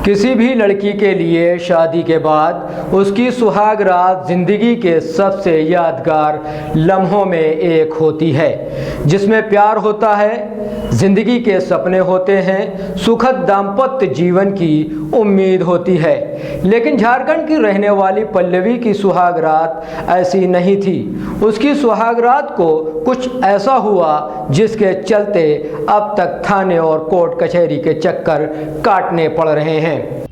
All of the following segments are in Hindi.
किसी भी लड़की के लिए शादी के बाद उसकी सुहाग रात जिंदगी के सबसे यादगार लम्हों में एक होती है, जिसमें प्यार होता है, जिंदगी के सपने होते हैं, सुखद दाम्पत्य जीवन की उम्मीद होती है। लेकिन झारखंड की रहने वाली पल्लवी की सुहाग रात ऐसी नहीं थी। उसकी सुहाग रात को कुछ ऐसा हुआ जिसके चलते अब तक थाने और कोर्ट कचहरी के चक्कर काटने पड़ रहे हैं।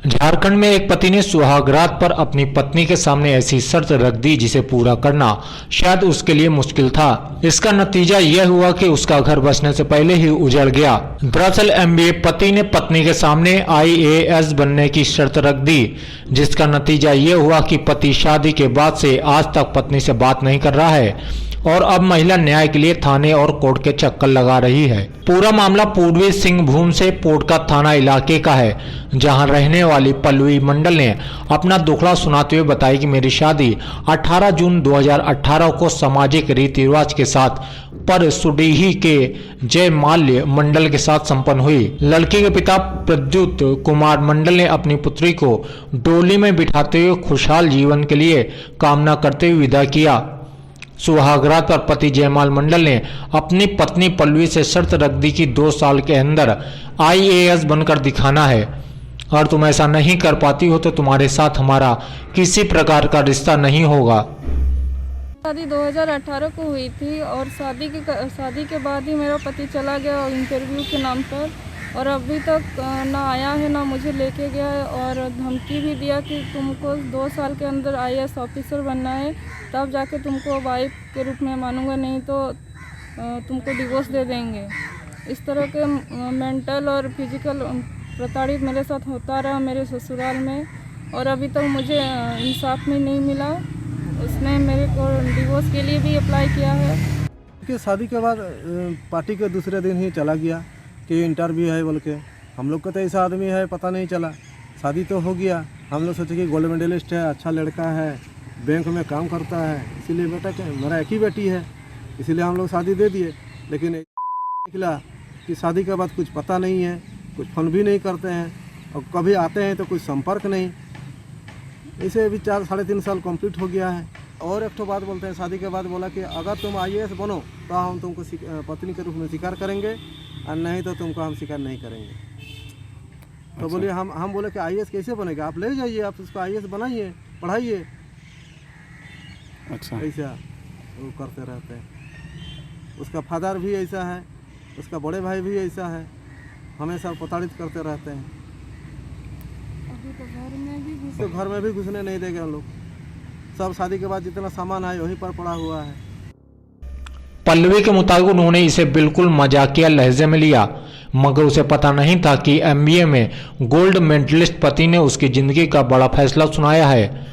झारखंड में एक पति ने सुहागरात पर अपनी पत्नी के सामने ऐसी शर्त रख दी जिसे पूरा करना शायद उसके लिए मुश्किल था। इसका नतीजा यह हुआ कि उसका घर बसने से पहले ही उजड़ गया। दरअसल एमबीए पति ने पत्नी के सामने IAS बनने की शर्त रख दी, जिसका नतीजा यह हुआ कि पति शादी के बाद से आज तक पत्नी से बात नहीं कर रहा है और अब महिला न्याय के लिए थाने और कोर्ट के चक्कर लगा रही है। पूरा मामला पूर्वी सिंहभूम से पोटका थाना इलाके का है, जहां रहने वाली पल्लवी मंडल ने अपना दुखड़ा सुनाते हुए बताया कि मेरी शादी 18 जून 2018 को सामाजिक रीति रिवाज के साथ परसुडीही के जयमाल्य मंडल के साथ संपन्न हुई। लड़की के पिता प्रद्युत कुमार मंडल ने अपनी पुत्री को डोली में बिठाते हुए खुशहाल जीवन के लिए कामना करते हुए विदा किया। सुहागरात पर पति जयमाल मंडल ने अपनी पत्नी पल्लवी से शर्त रख दी कि 2 साल के अंदर IAS बनकर दिखाना है और तुम ऐसा नहीं कर पाती हो तो तुम्हारे साथ हमारा किसी प्रकार का रिश्ता नहीं होगा। शादी 2018 को हुई थी और शादी के बाद ही मेरा पति चला गया इंटरव्यू के नाम पर, और अभी तक ना आया है ना मुझे लेके गया है, और धमकी भी दिया कि तुमको 2 साल के अंदर IAS ऑफिसर बनना है, तब जाके तुमको वाइफ के रूप में मानूंगा, नहीं तो तुमको डिवोर्स दे देंगे। इस तरह के मेंटल और फिजिकल प्रताड़ित मेरे साथ होता रहा मेरे ससुराल में, और अभी तक मुझे इंसाफ में नहीं मिला। उसने मेरे को डिवोर्स के लिए भी अप्लाई किया है। कि शादी के बाद पार्टी के दूसरे दिन ही चला गया कि इंटरव्यू है बोल के। हम लोग को तो ऐसा आदमी है पता नहीं चला। शादी तो हो गया, हम लोग सोचे कि गोल्ड मेडलिस्ट है, अच्छा लड़का है, बैंक में काम करता है, इसीलिए बेटा क्या मेरा एक ही बेटी है, इसीलिए हम लोग शादी दे दिए। लेकिन निकला कि शादी के बाद कुछ पता नहीं है, कुछ फोन भी नहीं करते हैं, और कभी आते हैं तो कुछ संपर्क नहीं। इसे अभी 4-3.5 साल कंप्लीट हो गया है। और एक तो बात बोलते हैं, शादी के बाद बोला कि अगर तुम IAS बनो तो हम तुमको पत्नी के रूप में स्वीकार करेंगे, और नहीं तो तुमको हम स्वीकार नहीं करेंगे। तो अच्छा। बोलिए हम बोले कि IAS कैसे बनेगा, आप ले जाइए, आप उसको IAS बनाइए, पढ़ाइए। अच्छा, ऐसा वो करते रहते हैं। उसका फादर भी ऐसा है, उसका बड़े भाई भी ऐसा है, हमेशा प्रताड़ित करते रहते हैं। अभी तो घर में भी घुसने नहीं देंगे हम लोग। सब शादी के बाद जितना सामान आए वहीं पर पड़ा हुआ है। पल्लवी के मुताबिक उन्होंने इसे बिल्कुल मजाकिया लहजे में लिया, मगर उसे पता नहीं था कि MBA में गोल्ड मेडलिस्ट पति ने उसकी जिंदगी का बड़ा फैसला सुनाया है।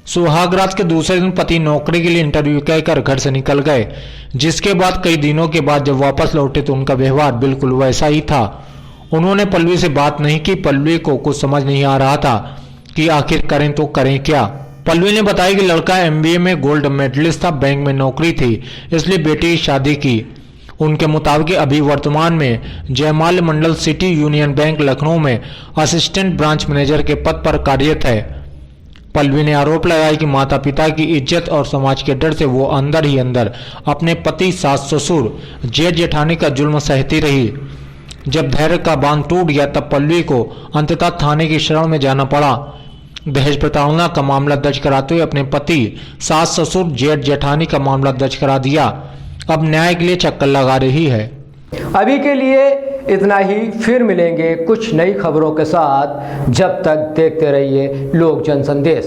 सुहागरात के दूसरे दिन पति नौकरी के लिए इंटरव्यू कहकर घर से निकल गए, जिसके बाद कई दिनों के बाद जब वापस लौटे तो उनका व्यवहार बिल्कुल वैसा ही था। उन्होंने पल्लवी से बात नहीं की। पल्लवी को कुछ समझ नहीं आ रहा था कि आखिर करें तो करें क्या। पल्लवी ने बताया कि लड़का MBA में गोल्ड मेडलिस्ट था, बैंक में नौकरी थी, इसलिए बेटी की शादी की। उनके मुताबिक अभी वर्तमान में जयमाल मंडल सिटी यूनियन बैंक लखनऊ में असिस्टेंट ब्रांच मैनेजर के पद पर कार्यरत है। पल्लवी ने आरोप लगाया कि माता पिता की इज्जत और समाज के डर से वो अंदर ही अंदर अपने पति, सास ससुर, जेठ जेठानी का जुल्म सहती रही। जब धैर्य का बांध टूट गया तब पल्लवी को अंततः थाने की शरण में जाना पड़ा। दहेज प्रताड़ना का मामला दर्ज कराते हुए अपने पति, सास ससुर, जेठ जेठानी का मामला दर्ज करा दिया। अब न्याय के लिए चक्कर लगा रही है। अभी के लिए इतना ही, फिर मिलेंगे कुछ नई खबरों के साथ। जब तक देखते रहिए लोक जन संदेश।